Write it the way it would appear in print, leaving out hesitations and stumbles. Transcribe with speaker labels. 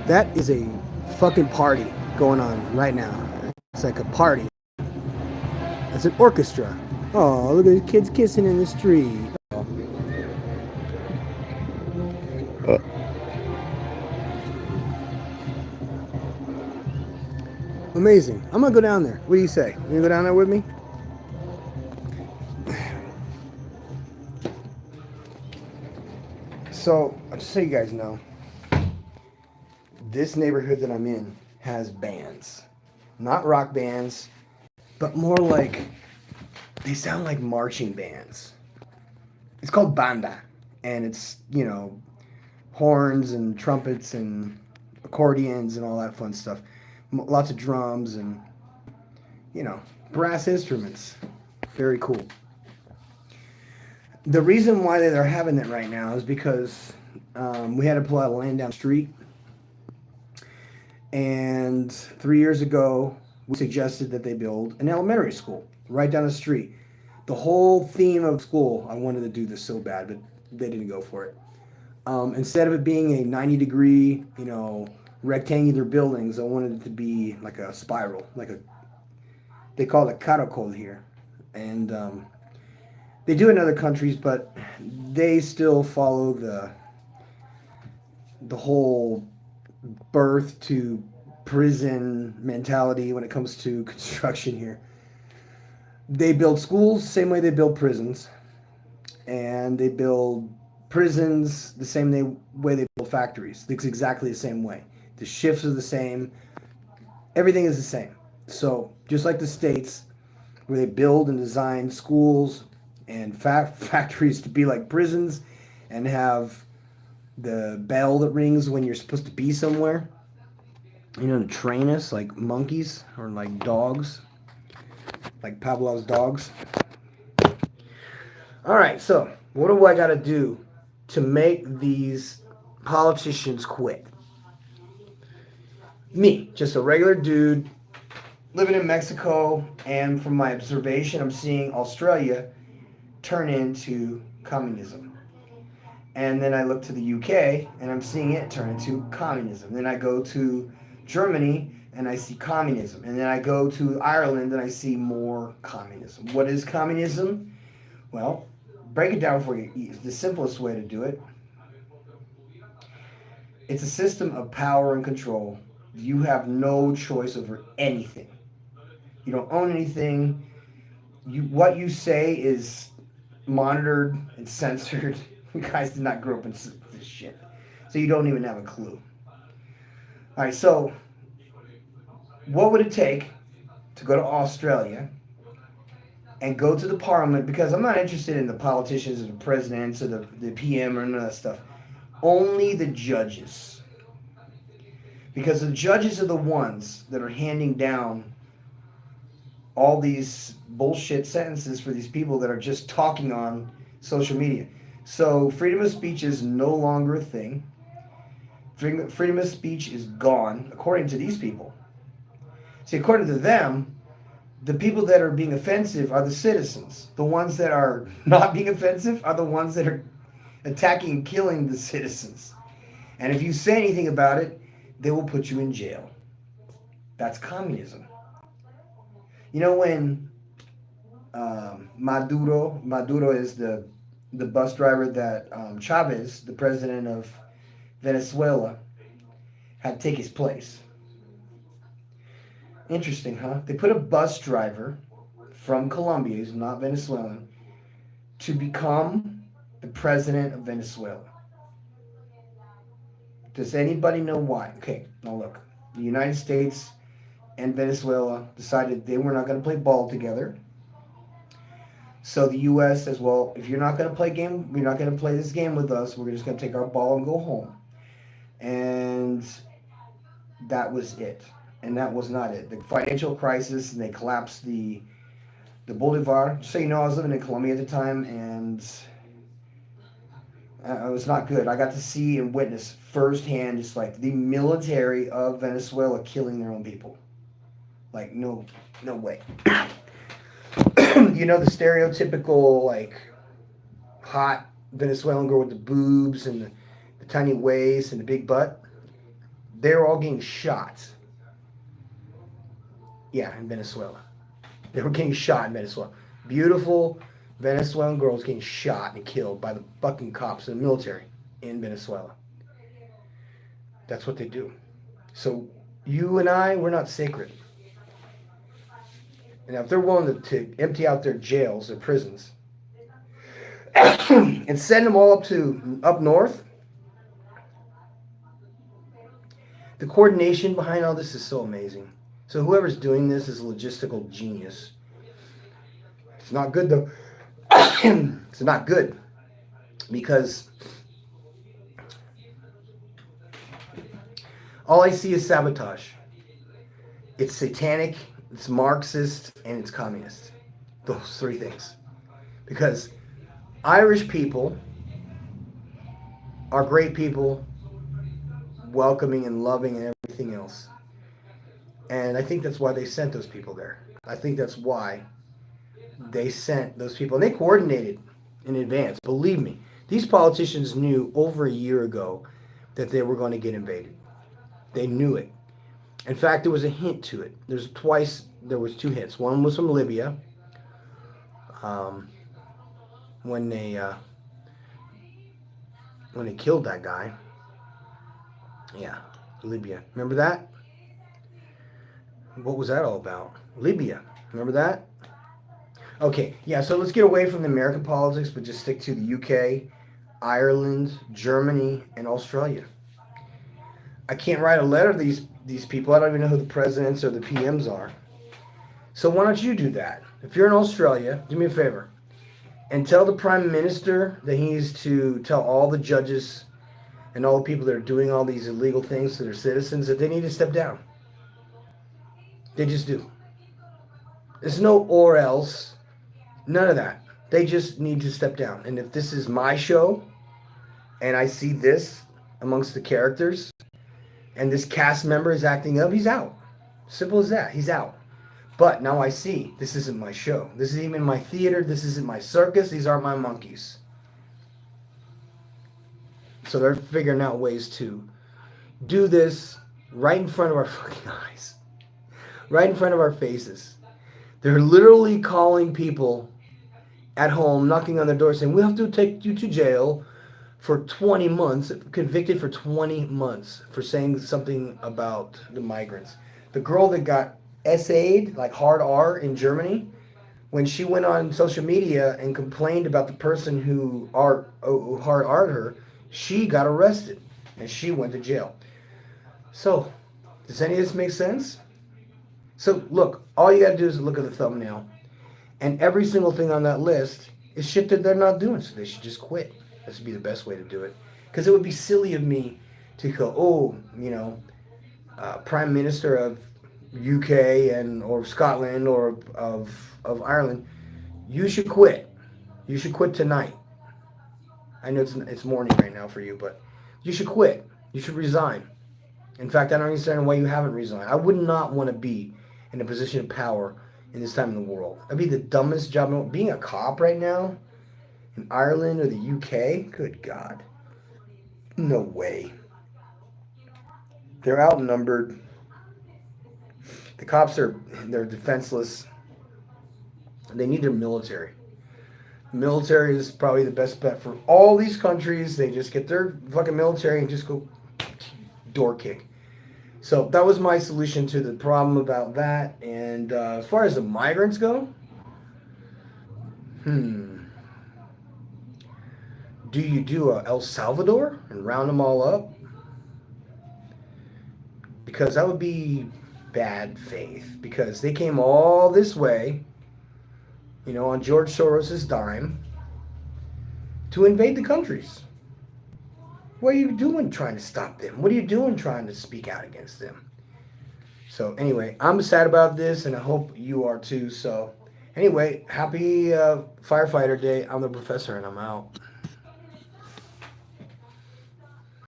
Speaker 1: That is a fucking party going on right now. It's like a party. It's an orchestra. Oh, look at the kids kissing in the street. Oh. Amazing. I'm gonna go down there. What do you say? You gonna go down there with me? So, just so you guys know, this neighborhood that I'm in has bands. Not rock bands, but more like, they sound like marching bands. It's called banda, and it's, horns and trumpets and accordions and all that fun stuff. Lots of drums and, brass instruments. Very cool. The reason why they're having it right now is because we had to pull out of land down the street. And 3 years ago, we suggested that they build an elementary school right down the street. The whole theme of school, I wanted to do this so bad, but they didn't go for it. Instead of it being a 90-degree, rectangular buildings, I wanted it to be like a spiral, they call it caracol here. And they do in other countries, but they still follow the whole birth to prison mentality when it comes to construction here. They build schools the same way they build prisons, and they build prisons the same way they build factories. It's exactly the same way. The shifts are the same. Everything is the same. So just like the States, where they build and design schools and factories to be like prisons and have the bell that rings when you're supposed to be somewhere, to train us like monkeys or like dogs, like Pavlov's dogs. All right, so what do I got to do to make these politicians quit? Me, just a regular dude living in Mexico, and from my observation, I'm seeing Australia turn into communism. And then I look to the UK, and I'm seeing it turn into communism. Then I go to Germany, and I see communism. And then I go to Ireland, and I see more communism. What is communism? Well, break it down for you. The simplest way to do it. It's a system of power and control. You have no choice over anything. You don't own anything. What you say is monitored and censored. You guys did not grow up in this shit, so you don't even have a clue. All right, so what would it take to go to Australia and go to the parliament? Because I'm not interested in the politicians or the presidents or the PM or none of that stuff. Only the judges. Because the judges are the ones that are handing down all these bullshit sentences for these people that are just talking on social media. So freedom of speech is no longer a thing. Freedom of speech is gone, according to these people. See, according to them, the people that are being offensive are the citizens. The ones that are not being offensive are the ones that are attacking and killing the citizens. And if you say anything about it, they will put you in jail. That's communism. When Maduro is the bus driver that Chavez, the president of Venezuela, had to take his place. Interesting, huh? They put a bus driver from Colombia, who's not Venezuelan, to become the president of Venezuela. Does anybody know why? Okay, now look. The United States and Venezuela decided they were not going to play ball together. So the U.S. says, well, if you're not going to play this game with us, we're just going to take our ball and go home. And that was it. And that was not it. The financial crisis, and they collapsed the Bolivar. Just so you know, I was living in Colombia at the time, and it was not good. I got to see and witness firsthand just like the military of Venezuela killing their own people. Like, no way. The stereotypical, like, hot Venezuelan girl with the boobs and the tiny waist and the big butt. They were all getting shot. Yeah, in Venezuela. They were getting shot in Venezuela. Beautiful Venezuelan girls getting shot and killed by the fucking cops and the military in Venezuela. That's what they do. So you and I, we're not sacred. And if they're willing to empty out their jails, their prisons, and send them all up north, the coordination behind all this is so amazing. So whoever's doing this is a logistical genius. It's not good though. It's not good because all I see is sabotage. It's satanic, it's Marxist, and it's communist. Those three things. Because Irish people are great people, welcoming and loving and everything else. And I think that's why they sent those people there. I think that's why they sent those people. And they coordinated in advance. Believe me, these politicians knew over a year ago that they were going to get invaded. They knew it. In fact, there was a hint to it. There was two hints. One was from Libya. When they killed that guy. Yeah, Libya. Remember that? What was that all about? Libya. Remember that? Okay, yeah, so let's get away from the American politics, but just stick to the UK, Ireland, Germany, and Australia. I can't write a letter to these people. I don't even know who the presidents or the PMs are. So why don't you do that? If you're in Australia, do me a favor and tell the Prime Minister that he needs to tell all the judges and all the people that are doing all these illegal things to their citizens that they need to step down. They just do. There's no or else. None of that. They just need to step down. And if this is my show and I see this amongst the characters and this cast member is acting up, he's out. Simple as that. He's out. But now I see this isn't my show. This isn't even my theater. This isn't my circus. These aren't my monkeys. So they're figuring out ways to do this right in front of our fucking eyes. Right in front of our faces. They're literally calling people at home, knocking on their door saying, we have to take you to jail for 20 months, convicted for 20 months for saying something about the migrants. The girl that got SA'd, like hard R in Germany, when she went on social media and complained about the person who hard R'd her, she got arrested and she went to jail. So, does any of this make sense? So, look, all you got to do is look at the thumbnail. And every single thing on that list is shit that they're not doing. So they should just quit. This would be the best way to do it. Because it would be silly of me to go, Prime Minister of UK or Scotland or of Ireland, you should quit. You should quit tonight. I know it's morning right now for you, but you should quit. You should resign. In fact, I don't understand why you haven't resigned. I would not want to be in a position of power in this time in the world. That'd be the dumbest job. Being a cop right now in Ireland or the UK, good God. No way. They're outnumbered. The cops they're defenseless. They need their military. The military is probably the best bet for all these countries. They just get their fucking military and just go door kick. So that was my solution to the problem about that. And as far as the migrants go, do you do a El Salvador and round them all up? Because that would be bad faith. Because they came all this way, on George Soros' dime, to invade the countries. What are you doing trying to stop them? What are you doing trying to speak out against them? So anyway, I'm sad about this, and I hope you are too. So anyway, happy Firefighter Day. I'm the professor, and I'm out.